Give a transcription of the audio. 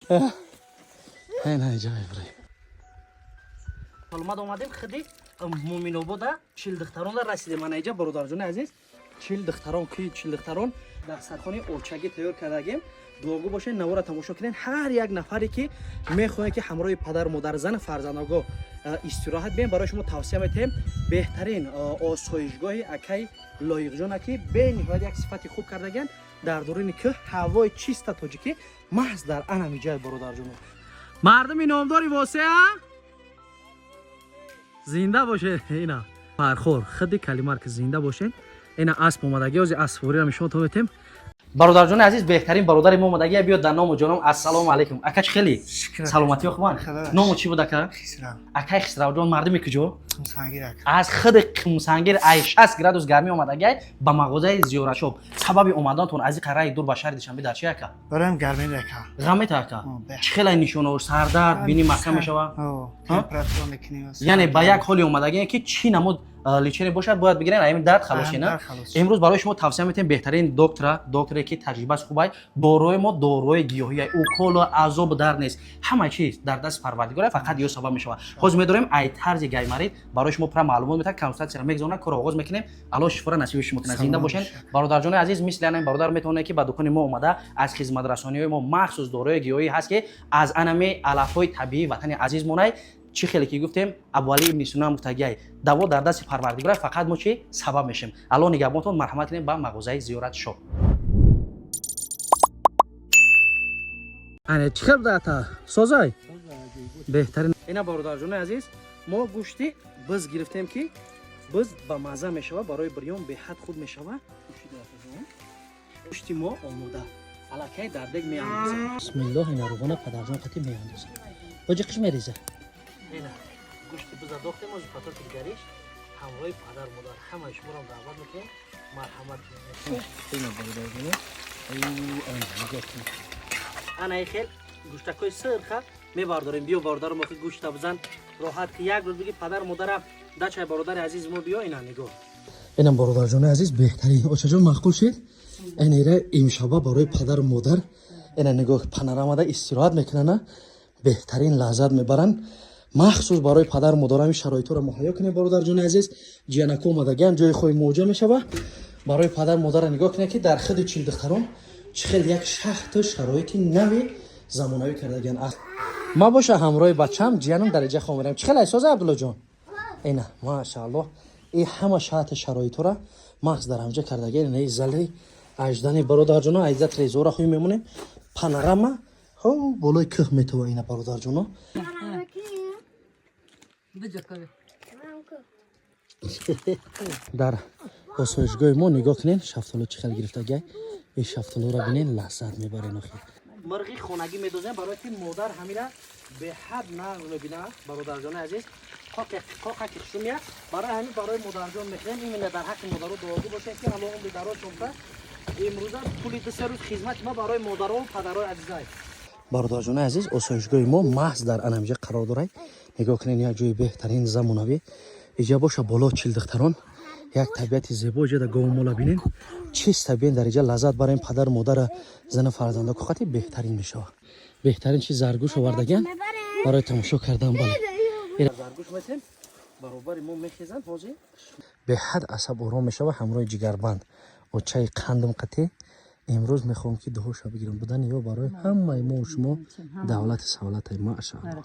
نه جای برای حالا اومدیم خدی مومین‌آباد چیل دختران را رسیدیم. من اینجا برادر جان عزیز چیل دختران کی چیل دختران در سرخانه اوچگی تیار کردیم. دوگو باشه نوارا تماشا کنین. هر یک نفری که میخواد که همراه پدر مادر زن فرزندگاه استراحت بیان برای شما توصیه میتیم بهترین آسایشگاه اکی لایق جان که به نهایت یک صفت خوب کردگن در دورانی که هوای چیست تاجیکی محض در انمی جای برادر جان. مردم نامداری واسه زنده باشه. اینا پرخور خدی کلمه که زنده باشه. اینا اسب اومدگی از اسفوری را میشون تو بتیم. برادر جان عزیز بهترین برادر ما اومدگی بیاد در نام جانم. السلام علیکم اکاچ خیلی سلامتی و خوبان. نام چی بود اکا؟ خسرو. اکای خسرو جان مردمی کجا؟ مسانگیر اکا. از خود مسانگیر ای 60 گرادوس گرمی اومدگی با مغازه زیارتشوب. سبب اومدنتون از این قرای دور به شهر دوشنبه در چی اکا؟ برایم گرمی رکا. غمی تا اکا. خیلی نشونه و سردرد بینی مکه میشوه. تمپراتور میکنیم. یعنی با یک حالی اومدگی که چی نمود لیچری باشد باید بگیرین همین درد خلاص نه. امروز برای شما توصیه میتیم بهترین دکتری که تجربهش خوبه. داروی ما داروی گیاهی اوکول و عذاب درد نیست. همه چیز در دست پروردگار فقط یه سبب میشوه. خوش می‌داریم ای طرز گیمری برای شما پر معلومات میتونم کنسولت میگذارم کار آغاز میکنیم. الله شفا نصیب شما کنه. زنده باشین برادر جان عزیز. مثل همین برادر میتونه که با دکان ما اومده از خدمت رسانی ما مخصوص داروی گیاهی هست که از انمی علفهای طبیعی وطن عزیز مونای چی خیلی که گفتیم ابوالی ابن سینا متگی دوا در دست پروردگار فقط ما چی سبب میشیم. الله نگهبانتون مرحمت کنیم با مغازه زیارت شو. انا چه خبر سازای بهترین اینا برادر جان عزیز ما گوشتی بز گرفتیم که بز با مزه میشوه برای بریون به حد خود میشوه. گوشتی ما آموده الکی در دیگ میاندازیم. بسم الله اینا روغن پدر جان قطعی میاندازیم. باجی قش میریزه. اینا گوشتی بز داختیم از پاتو دیگریش همراه پدر مادر همه شما را دعوت میکنیم مرحمت کنید. اینا برادر جان انا خیل گوشتکوی سرخه میبرداریم بیا باردار ما که گوشت بزن راحت که یک روز بگی پدر مادر دچای برادر عزیز ما بیا اینا نگاه. اینم برادر جان عزیز بهترین اوچجون معقول شد. اینیره امشب برای پدر مادر اینا نگاه پانوراما استراحت میکنن بهترین لذت میبرن. مخصوص برای پدر مادر هم شرایط رو مهیا کنه برادر جان عزیز. جنکو اومدگان جای خوی موجه میشوه. برای پدر مادر نگاه کنه که در خود چیل دختران چخیل یک شهر شرایط نوی زمانوی کردگان. ما باشه همراه بچم جانم درجه خامرم چخیل احساس عبدالله جان. اینا ماشاءالله این همه شرط شرایط را محض در همجا کردگان. این زلی اجدان برادر جان عزت ریزورا خوی میمونه پانوراما ها بالای که میتوه اینا برادر جان. در آسایشگاه ما نگاه کنین شفتالو چقدر گرفتگی. این شفتالو را ببینین لذت میبرین. اخی مرغی خونگی میدوزن برای که مادر همیشه به حد نقل میبینه برادر جان عزیز. کاک کشمیه برای همین برای مادر جان میخریم. این در حق مادر رو دعاگو باشه که الله عمر دراز کنه. امروز پولی 2 روز خدمت ما برای مادر و پدرای عزیزای برادر جان عزیز. آسایشگاه ما محض در انمجه قرار داره. نگاه کنین یک جای بهترین زمانوی اینجا باشه. بالا چیل دختران یک طبیعت زیبا جدا گومولا بینین چیست طبیعت در اینجا لذت برای پدر مادر زن فرزند کو خاطی بهترین میشه. بهترین چیز زرگوش آوردگان برای تماشا کردن. بله این زرگوش میتیم برابر ما میخیزن حاجی به حد عصب آرام میشه و همراه جگربند و چای قندم قطعی. امروز میخوام که دهوش بگیرم بودن یا برای همه ما و شما دولت سهولت ماشاءالله.